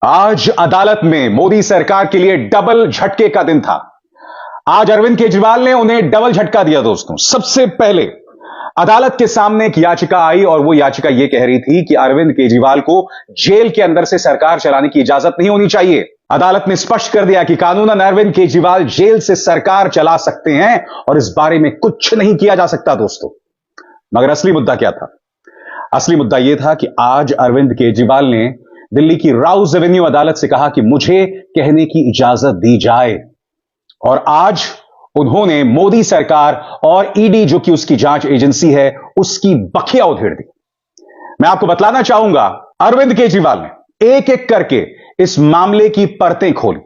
आज अदालत में मोदी सरकार के लिए डबल झटके का दिन था। आज अरविंद केजरीवाल ने उन्हें डबल झटका दिया। दोस्तों, सबसे पहले अदालत के सामने एक याचिका आई और वो याचिका ये कह रही थी कि अरविंद केजरीवाल को जेल के अंदर से सरकार चलाने की इजाजत नहीं होनी चाहिए। अदालत ने स्पष्ट कर दिया कि कानूनन अरविंद केजरीवाल जेल से सरकार चला सकते हैं और इस बारे में कुछ नहीं किया जा सकता। दोस्तों, मगर असली मुद्दा क्या था? असली मुद्दा यह था कि आज अरविंद केजरीवाल ने दिल्ली की राउज एवेन्यू अदालत से कहा कि मुझे कहने की इजाजत दी जाए, और आज उन्होंने मोदी सरकार और ईडी, जो कि उसकी जांच एजेंसी है, उसकी बखिया उधेड़ दी। मैं आपको बतलाना चाहूंगा, अरविंद केजरीवाल ने एक एक करके इस मामले की परतें खोली।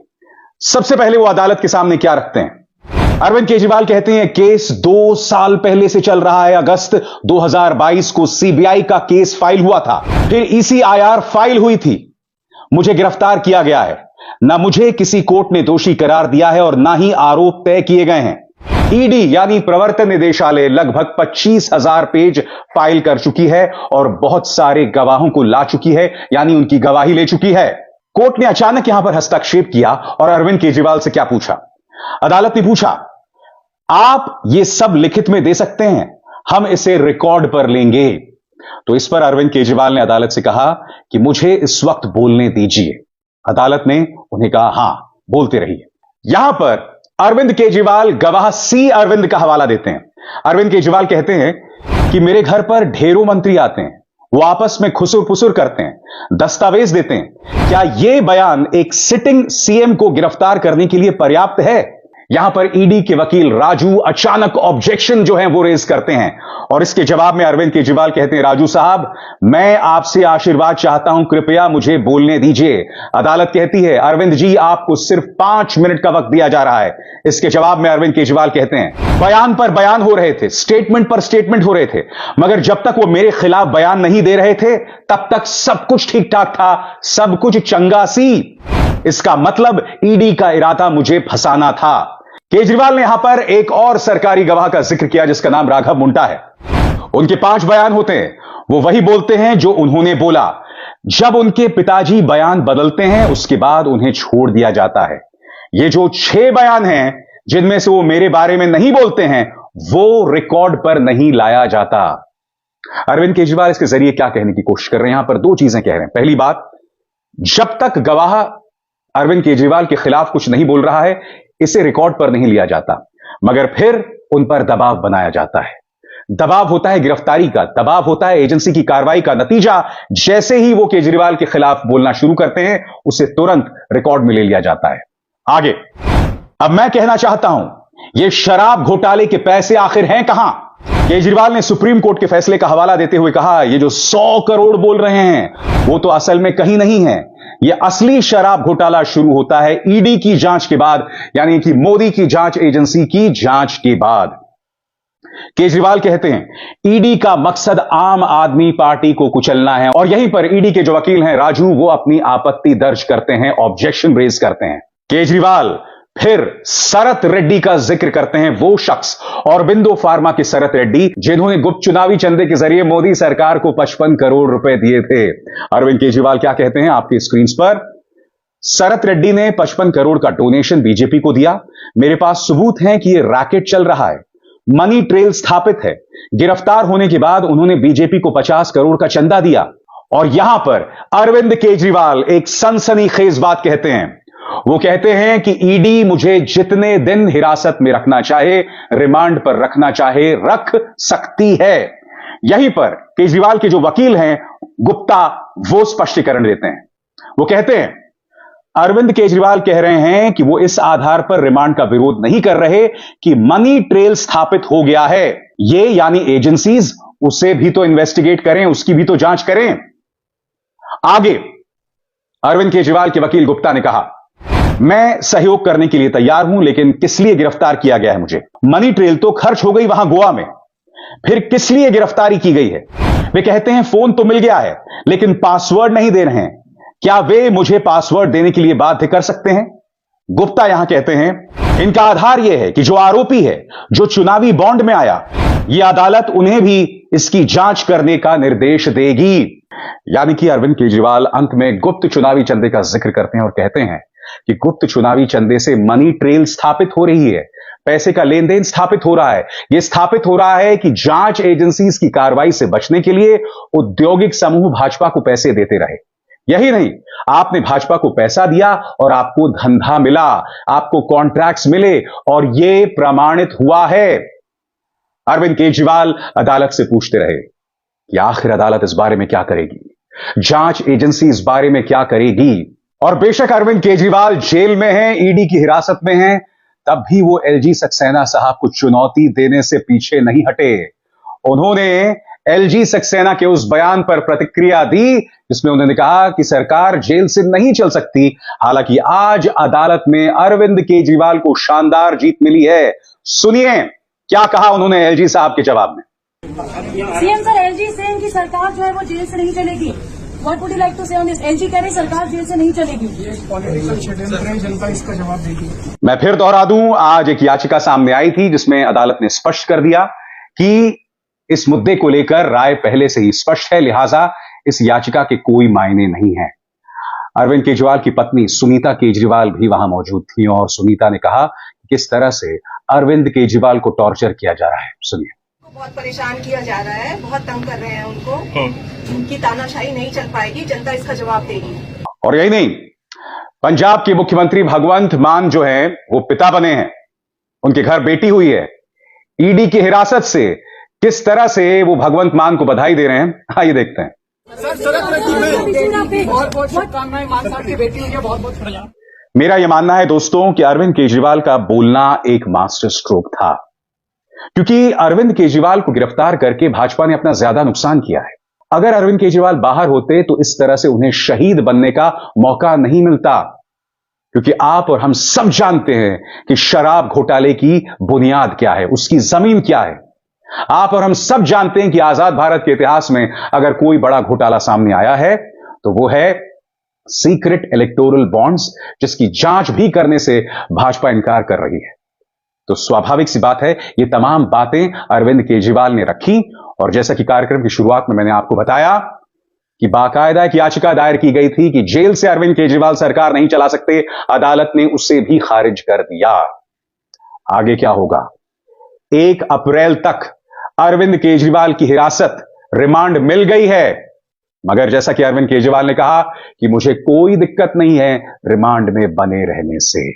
सबसे पहले वो अदालत के सामने क्या रखते हैं? अरविंद केजरीवाल कहते हैं केस 2 साल पहले से चल रहा है। अगस्त 2022 को सीबीआई का केस फाइल हुआ था, फिर ईसीआईआर फाइल हुई थी। मुझे गिरफ्तार किया गया है। ना मुझे किसी कोर्ट ने दोषी करार दिया है और ना ही आरोप तय किए गए हैं। ईडी यानी प्रवर्तन निदेशालय लगभग 25,000 पेज फाइल कर चुकी है और बहुत सारे गवाहों को ला चुकी है, यानी उनकी गवाही ले चुकी है। कोर्ट ने अचानक यहां पर हस्तक्षेप किया और अरविंद केजरीवाल से क्या पूछा? अदालत ने पूछा, आप ये सब लिखित में दे सकते हैं, हम इसे रिकॉर्ड पर लेंगे। तो इस पर अरविंद केजरीवाल ने अदालत से कहा कि मुझे इस वक्त बोलने दीजिए। अदालत ने उन्हें कहा, हां, बोलते रहिए। यहां पर अरविंद केजरीवाल गवाह सी अरविंद का हवाला देते हैं। अरविंद केजरीवाल कहते हैं कि मेरे घर पर ढेरों मंत्री आते हैं, वो आपस में खुसुर फुसुर करते हैं, दस्तावेज देते हैं। क्या यह बयान एक सिटिंग सीएम को गिरफ्तार करने के लिए पर्याप्त है? यहां पर ईडी के वकील राजू अचानक ऑब्जेक्शन जो है वो रेज करते हैं और इसके जवाब में अरविंद केजरीवाल कहते हैं, राजू साहब, मैं आपसे आशीर्वाद चाहता हूं, कृपया मुझे बोलने दीजिए। अदालत कहती है, अरविंद जी, आपको सिर्फ 5 मिनट का वक्त दिया जा रहा है। इसके जवाब में अरविंद केजरीवाल कहते हैं, बयान पर बयान हो रहे थे, स्टेटमेंट पर स्टेटमेंट हो रहे थे, मगर जब तक वो मेरे खिलाफ बयान नहीं दे रहे थे तब तक सब कुछ ठीक ठाक था, सब कुछ चंगा सी। इसका मतलब ईडी का इरादा मुझे फंसाना था। केजरीवाल ने यहां पर एक और सरकारी गवाह का जिक्र किया जिसका नाम राघव मुंडा है। उनके 5 बयान होते हैं, वो वही बोलते हैं जो उन्होंने बोला। जब उनके पिताजी बयान बदलते हैं उसके बाद उन्हें छोड़ दिया जाता है। ये जो 6 बयान हैं जिनमें से वो मेरे बारे में नहीं बोलते हैं, वो रिकॉर्ड पर नहीं लाया जाता। अरविंद केजरीवाल इसके जरिए क्या कहने की कोशिश कर रहे हैं? यहां पर 2 चीजें कह रहे हैं। पहली बात, जब तक गवाह अरविंद केजरीवाल के खिलाफ कुछ नहीं बोल रहा है, इसे रिकॉर्ड पर नहीं लिया जाता, मगर फिर उन पर दबाव बनाया जाता है। दबाव होता है गिरफ्तारी का, दबाव होता है एजेंसी की कार्रवाई का। नतीजा, जैसे ही वो केजरीवाल के खिलाफ बोलना शुरू करते हैं, उसे तुरंत रिकॉर्ड में ले लिया जाता है। आगे, अब मैं कहना चाहता हूं, ये शराब घोटाले के पैसे आखिर हैं कहां? केजरीवाल ने सुप्रीम कोर्ट के फैसले का हवाला देते हुए कहा, ये जो 100 करोड़ बोल रहे हैं वो तो असल में कहीं नहीं है। यह असली शराब घोटाला शुरू होता है ईडी की जांच के बाद, यानी कि मोदी की जांच एजेंसी की जांच के बाद। केजरीवाल कहते हैं, ईडी का मकसद आम आदमी पार्टी को कुचलना है, और यहीं पर ईडी के जो वकील हैं राजू, वो अपनी आपत्ति दर्ज करते हैं, ऑब्जेक्शन रेज करते हैं। केजरीवाल फिर शरत रेड्डी का जिक्र करते हैं, वो शख्स औरबिंदो फार्मा के शरत रेड्डी जिन्होंने गुप्त चुनावी चंदे के जरिए मोदी सरकार को 55 करोड़ रुपए दिए थे। अरविंद केजरीवाल क्या कहते हैं आपकी स्क्रीन पर? शरत रेड्डी ने 55 करोड़ का डोनेशन बीजेपी को दिया। मेरे पास सबूत हैं कि यह रैकेट चल रहा है, मनी ट्रेल स्थापित है। गिरफ्तार होने के बाद उन्होंने बीजेपी को 50 करोड़ का चंदा दिया। और यहां पर अरविंद केजरीवाल एक सनसनीखेज बात कहते हैं। वो कहते हैं कि ईडी मुझे जितने दिन हिरासत में रखना चाहे, रिमांड पर रखना चाहे, रख सकती है। यहीं पर केजरीवाल के जो वकील हैं गुप्ता, वो स्पष्टीकरण देते हैं। वो कहते हैं, अरविंद केजरीवाल कह रहे हैं कि वो इस आधार पर रिमांड का विरोध नहीं कर रहे कि मनी ट्रेल स्थापित हो गया है। ये यानी एजेंसीज, उसे भी तो इन्वेस्टिगेट करें, उसकी भी तो जांच करें। आगे अरविंद केजरीवाल के वकील गुप्ता ने कहा, मैं सहयोग करने के लिए तैयार हूं, लेकिन किस लिए गिरफ्तार किया गया है मुझे? मनी ट्रेल तो खर्च हो गई वहां गोवा में, फिर किस लिए गिरफ्तारी की गई है? वे कहते हैं फोन तो मिल गया है लेकिन पासवर्ड नहीं दे रहे हैं। क्या वे मुझे पासवर्ड देने के लिए बाध्य कर सकते हैं? गुप्ता यहां कहते हैं, इनका आधार यह है कि जो आरोपी है, जो चुनावी बॉन्ड में आया, यह अदालत उन्हें भी इसकी जांच करने का निर्देश देगी। यानी कि अरविंद केजरीवाल अंत में गुप्त चुनावी चंदे का जिक्र करते हैं और कहते हैं कि गुप्त चुनावी चंदे से मनी ट्रेल स्थापित हो रही है, पैसे का लेन देन स्थापित हो रहा है। यह स्थापित हो रहा है कि जांच एजेंसीज की कार्रवाई से बचने के लिए औद्योगिक समूह भाजपा को पैसे देते रहे। यही नहीं, आपने भाजपा को पैसा दिया और आपको धंधा मिला, आपको कॉन्ट्रैक्ट्स मिले और यह प्रमाणित हुआ है। अरविंद केजरीवाल अदालत से पूछते रहे कि आखिर अदालत इस बारे में क्या करेगी, जांच एजेंसी इस बारे में क्या करेगी। और बेशक अरविंद केजरीवाल जेल में हैं, ईडी की हिरासत में हैं, तब भी वो एलजी सक्सेना साहब को चुनौती देने से पीछे नहीं हटे। उन्होंने एलजी सक्सेना के उस बयान पर प्रतिक्रिया दी जिसमें उन्होंने कहा कि सरकार जेल से नहीं चल सकती। हालांकि आज अदालत में अरविंद केजरीवाल को शानदार जीत मिली है। सुनिए क्या कहा उन्होंने एलजी साहब के जवाब में। सीएम सर, एलजी सेम की सरकार जो है वो जेल से नहीं चलेगी। What would you like to say on this? LG कह रही सरकार जेल से नहीं चलेगी। ये पॉलिटिकल षड्यंत्र है, जनता इसका जवाब देगी। मैं फिर दोहरा दूं, आज एक याचिका सामने आई थी जिसमें अदालत ने स्पष्ट कर दिया कि इस मुद्दे को लेकर राय पहले से ही स्पष्ट है, लिहाजा इस याचिका के कोई मायने नहीं है। अरविंद केजरीवाल की पत्नी सुनीता केजरीवाल भी वहां मौजूद थी और सुनीता ने कहा कि किस तरह से अरविंद केजरीवाल को टॉर्चर किया जा रहा है। सुनिए। बहुत परेशान किया जा रहा है, बहुत तंग कर रहे हैं उनको। उनकी तानाशाही नहीं चल पाएगी, जनता इसका जवाब देगी। और यही नहीं, पंजाब के मुख्यमंत्री भगवंत मान जो है वो पिता बने हैं, उनके घर बेटी हुई है। ईडी की हिरासत से किस तरह से वो भगवंत मान को बधाई दे रहे हैं, आइए देखते हैं। बहुत शुभकामनाएं, मान साहब की बेटी हुई है, बहुत बहुत बढ़िया। मेरा यह मानना है दोस्तों कि अरविंद केजरीवाल का बोलना एक मास्टर स्ट्रोक था, क्योंकि अरविंद केजरीवाल को गिरफ्तार करके भाजपा ने अपना ज्यादा नुकसान किया है। अगर अरविंद केजरीवाल बाहर होते तो इस तरह से उन्हें शहीद बनने का मौका नहीं मिलता, क्योंकि आप और हम सब जानते हैं कि शराब घोटाले की बुनियाद क्या है, उसकी जमीन क्या है। आप और हम सब जानते हैं कि आजाद भारत के इतिहास में अगर कोई बड़ा घोटाला सामने आया है तो वो है सीक्रेट इलेक्टोरल बॉन्ड्स, जिसकी जांच भी करने से भाजपा इनकार कर रही है। तो स्वाभाविक सी बात है, ये तमाम बातें अरविंद केजरीवाल ने रखी और जैसा कि कार्यक्रम की शुरुआत में मैंने आपको बताया कि बाकायदा एक याचिका दायर की गई थी कि जेल से अरविंद केजरीवाल सरकार नहीं चला सकते, अदालत ने उसे भी खारिज कर दिया। आगे क्या होगा? 1 अप्रैल तक अरविंद केजरीवाल की हिरासत, रिमांड मिल गई है, मगर जैसा कि अरविंद केजरीवाल ने कहा कि मुझे कोई दिक्कत नहीं है रिमांड में बने रहने से।